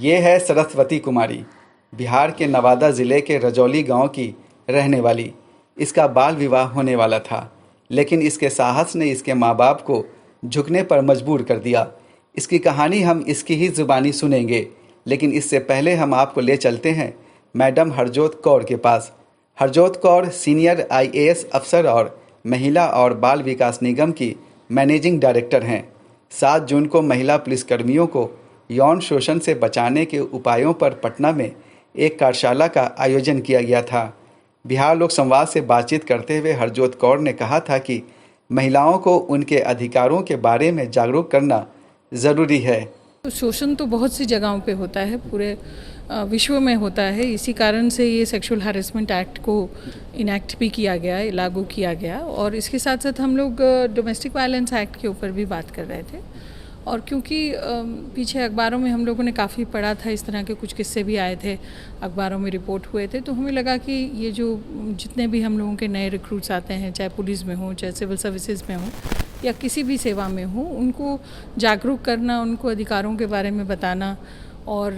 ये है सरस्वती कुमारी, बिहार के नवादा ज़िले के रजौली गांव की रहने वाली। इसका बाल विवाह होने वाला था, लेकिन इसके साहस ने इसके माँ बाप को झुकने पर मजबूर कर दिया। इसकी कहानी हम इसकी ही ज़ुबानी सुनेंगे, लेकिन इससे पहले हम आपको ले चलते हैं मैडम हरजोत कौर के पास। हरजोत कौर सीनियर IAS अफसर और महिला और बाल विकास निगम की मैनेजिंग डायरेक्टर हैं। 7 जून को महिला पुलिसकर्मियों को यौन शोषण से बचाने के उपायों पर पटना में एक कार्यशाला का आयोजन किया गया था। बिहार लोक संवाद से बातचीत करते हुए हरजोत कौर ने कहा था कि महिलाओं को उनके अधिकारों के बारे में जागरूक करना ज़रूरी है। शोषण तो बहुत सी जगहों पे होता है, पूरे विश्व में होता है। इसी कारण से ये सेक्सुअल हैरेसमेंट एक्ट को इनैक्ट भी किया गया, लागू किया गया। और इसके साथ साथ हम लोग डोमेस्टिक वायलेंस एक्ट के ऊपर भी बात कर रहे थे। और क्योंकि पीछे अखबारों में हम लोगों ने काफ़ी पढ़ा था, इस तरह के कुछ किस्से भी आए थे, अखबारों में रिपोर्ट हुए थे, तो हमें लगा कि ये जो जितने भी हम लोगों के नए रिक्रूट्स आते हैं, चाहे पुलिस में हो, चाहे सिविल सर्विसेज में हो या किसी भी सेवा में हो, उनको जागरूक करना, उनको अधिकारों के बारे में बताना और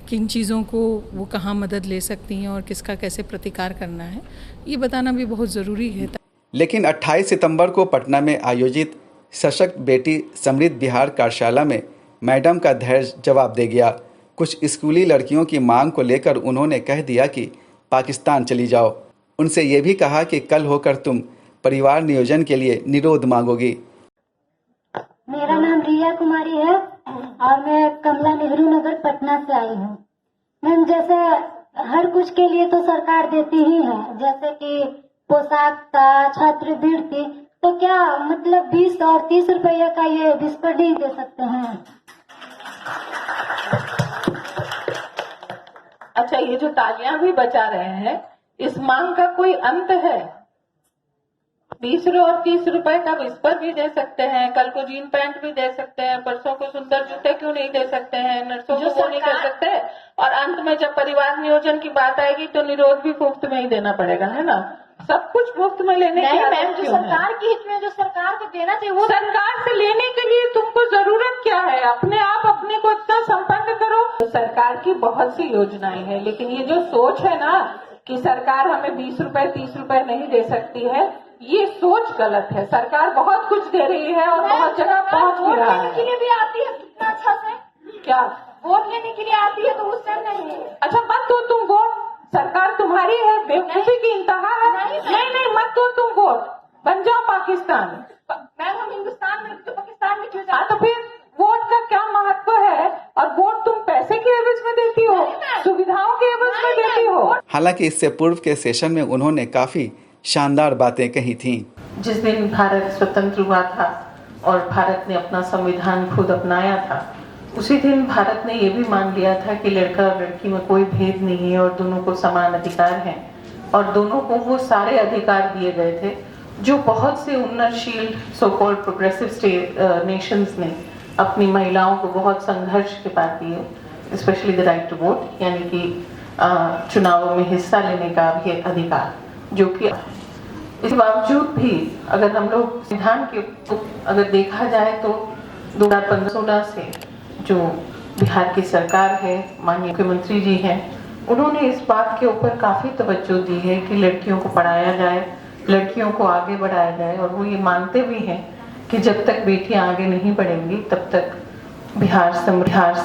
किन चीज़ों को वो कहाँ मदद ले सकती हैं और किसका कैसे प्रतिकार करना है, ये बताना भी बहुत ज़रूरी है। लेकिन 28 सितंबर को पटना में आयोजित सशक्त बेटी समृद्ध बिहार कार्यशाला में मैडम का धैर्य जवाब दे गया। कुछ स्कूली लड़कियों की मांग को लेकर उन्होंने कह दिया कि पाकिस्तान चली जाओ। उनसे ये भी कहा कि कल होकर तुम परिवार नियोजन के लिए निरोध मांगोगी। मेरा नाम रिया कुमारी है और मैं कमला नेहरू नगर पटना से आई हूँ। मैम, जैसे हर कुछ के लिए तो सरकार देती ही है, जैसे कि पोशाक का, छात्रवृत्ति, तो क्या मतलब 20 और 30 रुपये का ये विस्पर नहीं दे सकते हैं? अच्छा, ये जो तालियां भी बजा रहे हैं, इस मांग का कोई अंत है? 20 और 30 रुपए का विस्पर भी दे सकते हैं, कल को जीन पैंट भी दे सकते हैं, परसों को सुंदर जूते क्यों नहीं दे सकते हैं, नर्सों को वो नहीं कर सकते। और अंत में जब परिवार नियोजन की बात आएगी तो निरोध भी मुफ्त में ही देना पड़ेगा, है ना? सब कुछ मुफ्त में लेने की मैम, जो सरकार की हित में जो सरकार को देना चाहिए वो सरकार से लेने के लिए तुमको जरूरत क्या है? अपने आप अपने को इतना संपन्न करो। तो सरकार की बहुत सी योजनाएं हैं, लेकिन ये जो सोच है ना कि सरकार हमें 20 रुपए 30 रुपए नहीं दे सकती है, ये सोच गलत है। सरकार बहुत कुछ दे रही है और बहुत जगह पहुंच भी रहा है। के लिए भी आती है कितना अच्छा से, क्या वोट लेने के लिए आती है तो उससे नहीं। अच्छा, मत दो तुम वोट, सरकार तुम्हारी है, बेवकूफी की इंतहा है। नहीं, मत दो तुम वोट, बन जाओ पाकिस्तान। मैम, हम हिंदुस्तान में तो पाकिस्तान में क्यों हाँ, तो फिर वोट का क्या महत्व है? और वोट तुम पैसे के एवज में देती हो, सुविधाओं के एवज में देती हो। हालांकि इससे पूर्व के सेशन में उन्होंने काफी शानदार बातें कही थीं। जिस दिन भारत स्वतंत्र हुआ था और भारत ने अपना संविधान खुद अपनाया था, उसी दिन भारत ने ये भी मान लिया था कि लड़का और लड़की में कोई भेद नहीं है और दोनों को समान अधिकार हैं। और दोनों को वो सारे अधिकार दिए गए थे जो बहुत से उन्नतशील सो कॉल्ड प्रोग्रेसिव नेशंस ने अपनी महिलाओं को बहुत संघर्ष के बाद दिए, specially the right to vote, यानी कि चुनावों में हिस्सा लेने का भी अधिकार, जो कि इस बावजूद भी अगर हम लोग संविधान के अगर देखा जाए तो 2015-16 से जो बिहार की सरकार है, माननीय मुख्यमंत्री जी हैं, उन्होंने इस बात के ऊपर काफ़ी तवज्जो दी है कि लड़कियों को पढ़ाया जाए, लड़कियों को आगे बढ़ाया जाए। और वो ये मानते भी हैं कि जब तक बेटियां आगे नहीं बढ़ेंगी तब तक बिहार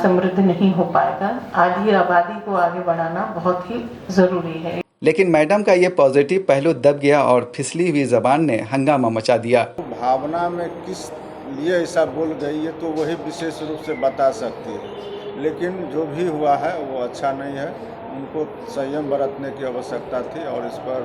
समृद्ध नहीं हो पाएगा। आधी आबादी को आगे बढ़ाना बहुत ही ज़रूरी है। लेकिन मैडम का ये पॉजिटिव पहलू दब गया और फिसली हुई जबान ने हंगामा मचा दिया। भावना में किस लिए ऐसा बोल गई है तो वही विशेष रूप से बता सकती है, लेकिन जो भी हुआ है वो अच्छा नहीं है। उनको संयम बरतने की आवश्यकता थी और इस पर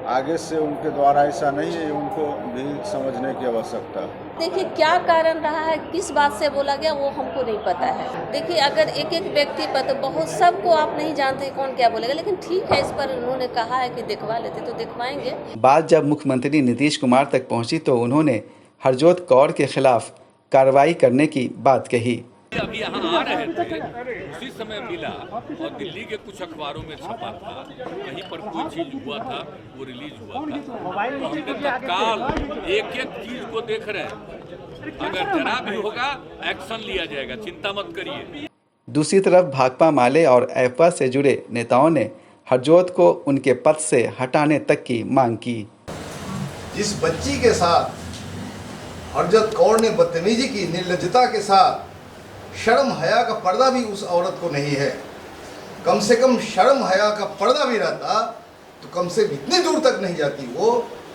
आगे से उनके द्वारा ऐसा नहीं है, उनको भी समझने की आवश्यकता है। देखिए, क्या कारण रहा है, किस बात से बोला गया, वो हमको नहीं पता है। देखिए, अगर एक एक व्यक्ति पर तो बहुत सबको आप नहीं जानते कौन क्या बोलेगा, लेकिन ठीक है, इस पर उन्होंने कहा है कि दिखवा लेते तो दिखवाएंगे। बात जब मुख्यमंत्री नीतीश कुमार तक पहुंची तो उन्होंने हरजोत कौर के खिलाफ कार्रवाई करने की बात कही। अभी यहाँ आ रहे थे, उसी समय मिला और दिल्ली के कुछ अखबारों में छपा था, कहीं पर कोई चीज हुआ था, वो रिलीज हुआ था। तो हमने तत्काल एक एक चीज को देख रहे हैं, अगर जरा भी होगा एक्शन लिया जाएगा, चिंता मत करिए। दूसरी तरफ भाकपा माले और एफवा से जुड़े नेताओं ने हरजोत को उनके पद से हटाने तक की मांग की। जिस बच्ची के साथ हरजोत कौर ने बदतमीजी की, निर्लज्जता के साथ, शर्म हया का पर्दा भी उस औरत को नहीं है। कम से कम शर्म हया का पर्दा भी रहता तो कम से इतनी दूर तक नहीं जाती वो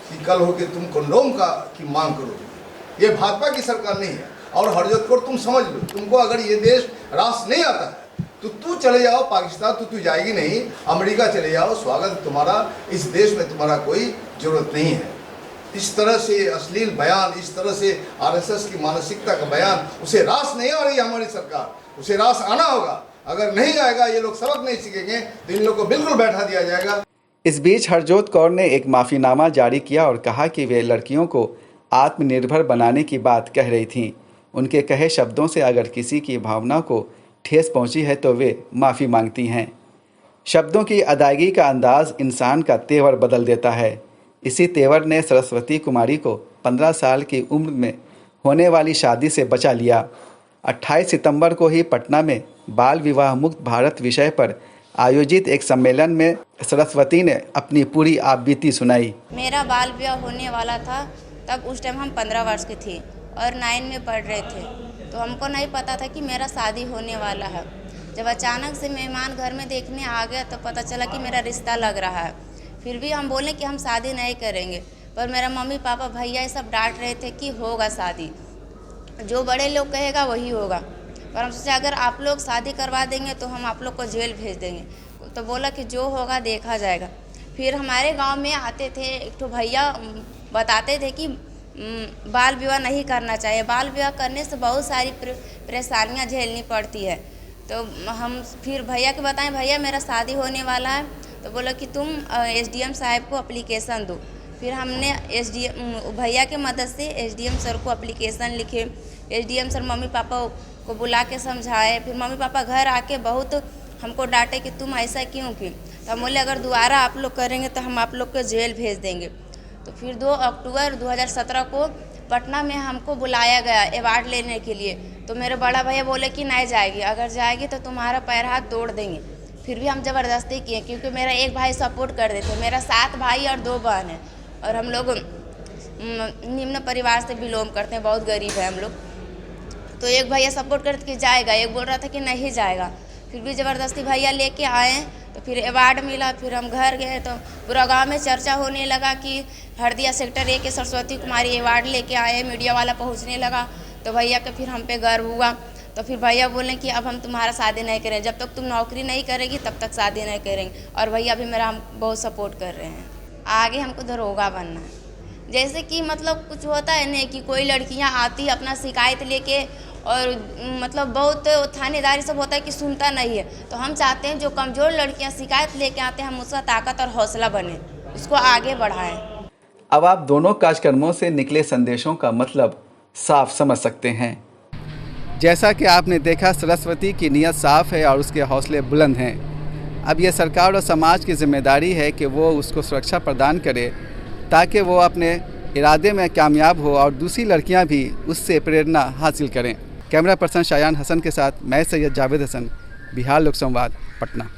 कि कल हो के तुम कंडोम की मांग करोगे। ये भाजपा की सरकार नहीं है। और हरजोत कौर तुम समझ लो, तुमको अगर ये देश रास नहीं आता है तो तू चले जाओ पाकिस्तान, तो तू जाएगी नहीं, अमेरिका चले जाओ, स्वागत है तुम्हारा। इस देश में तुम्हारा कोई जरूरत नहीं है। इस तरह से अश्लील बयान, इस तरह से आरएसएस की मानसिकता का बयान, उसे रास नहीं आ रही है हमारी सरकार, उसे रास आना होगा। अगर नहीं आएगा, ये लोग सबक नहीं सीखेंगे तो इन लोग को बिल्कुल बैठा दिया जाएगा। इस बीच हरजोत कौर ने एक माफ़ीनामा जारी किया और कहा कि वे लड़कियों को आत्मनिर्भर बनाने की बात कह रही थीं। उनके कहे शब्दों से अगर किसी की भावना को ठेस पहुंची है तो वे माफ़ी मांगती हैं। शब्दों की अदायगी का अंदाज इंसान का तेवर बदल देता है। इसी तेवर ने सरस्वती कुमारी को 15 साल की उम्र में होने वाली शादी से बचा लिया। 28 सितंबर को ही पटना में बाल विवाह मुक्त भारत विषय पर आयोजित एक सम्मेलन में सरस्वती ने अपनी पूरी आपबीती सुनाई। मेरा बाल विवाह होने वाला था, तब उस टाइम हम 15 वर्ष के थे और 9 में पढ़ रहे थे, तो हमको नहीं पता था कि मेरा शादी होने वाला है। जब अचानक से मेहमान घर में देखने आ गया तो पता चला कि मेरा रिश्ता लग रहा है। फिर भी हम बोले कि हम शादी नहीं करेंगे, पर मेरा मम्मी पापा भैया ये सब डांट रहे थे कि होगा शादी, जो बड़े लोग कहेगा वही होगा। पर हम सोचे अगर आप लोग शादी करवा देंगे तो हम आप लोग को जेल भेज देंगे। तो बोला कि जो होगा देखा जाएगा। फिर हमारे गांव में आते थे एक तो भैया, बताते थे कि बाल विवाह नहीं करना चाहिए, बाल विवाह करने से बहुत सारी परेशानियां झेलनी पड़ती है। तो हम फिर भैया के बताएं, भैया मेरा शादी होने वाला है, तो बोला कि तुम एसडीएम साहब को एप्लीकेशन दो। फिर हमने भैया के मदद से एसडीएम सर को एप्लीकेशन लिखे। एसडीएम सर मम्मी पापा को बुला के समझाए। फिर मम्मी पापा घर आके बहुत हमको डांटे कि तुम ऐसा क्यों की। तो हम बोले अगर दोबारा आप लोग करेंगे तो हम आप लोग को जेल भेज देंगे। तो फिर 2 अक्टूबर 2017 को पटना में हमको बुलाया गया अवार्ड लेने के लिए। तो मेरे बड़ा भैया बोले कि नहीं जाएगी, अगर जाएगी तो तुम्हारा पैर हाथ तोड़ देंगे। फिर भी हम ज़बरदस्ती किए क्योंकि मेरा एक भाई सपोर्ट कर रहे थे। मेरा 7 भाई और 2 बहन है और हम लोग निम्न परिवार से बिलोंग करते हैं, बहुत गरीब है हम लोग। तो एक भैया सपोर्ट करते कि जाएगा, एक बोल रहा था कि नहीं जाएगा। फिर भी ज़बरदस्ती भैया लेके आए तो फिर अवार्ड मिला। फिर हम घर गए तो पूरा गांव में चर्चा होने लगा कि हरदिया सेक्टर 1 के सरस्वती कुमारी अवार्ड लेके आए। मीडिया वाला पहुंचने लगा तो भैया का फिर हम पे गर्व हुआ। तो फिर भैया बोले कि अब हम तुम्हारा शादी नहीं करेंगे, जब तक तुम नौकरी नहीं करेगी तब तक शादी नहीं करेंगे। और भैया भी मेरा हम बहुत सपोर्ट कर रहे हैं। आगे हमको दरोगा बनना है। जैसे कि मतलब कुछ होता है नहीं कि कोई लड़कियां आती अपना शिकायत लेके और मतलब बहुत थानेदारी सब होता है कि सुनता नहीं है। तो हम चाहते हैं जो कमज़ोर लड़कियां शिकायत लेके आते हैं हम उसका ताकत और हौसला बने, उसको आगे बढ़ाएं। अब आप दोनों कार्यक्रमों से निकले संदेशों का मतलब साफ समझ सकते हैं। जैसा कि आपने देखा, सरस्वती की नीयत साफ है और उसके हौसले बुलंद हैं। अब यह सरकार और समाज की जिम्मेदारी है कि वो उसको सुरक्षा प्रदान करे ताकि वो अपने इरादे में कामयाब हो और दूसरी लड़कियां भी उससे प्रेरणा हासिल करें। कैमरा पर्सन शायान हसन के साथ मैं सैयद जावेद हसन, बिहार लोक संवाद, पटना।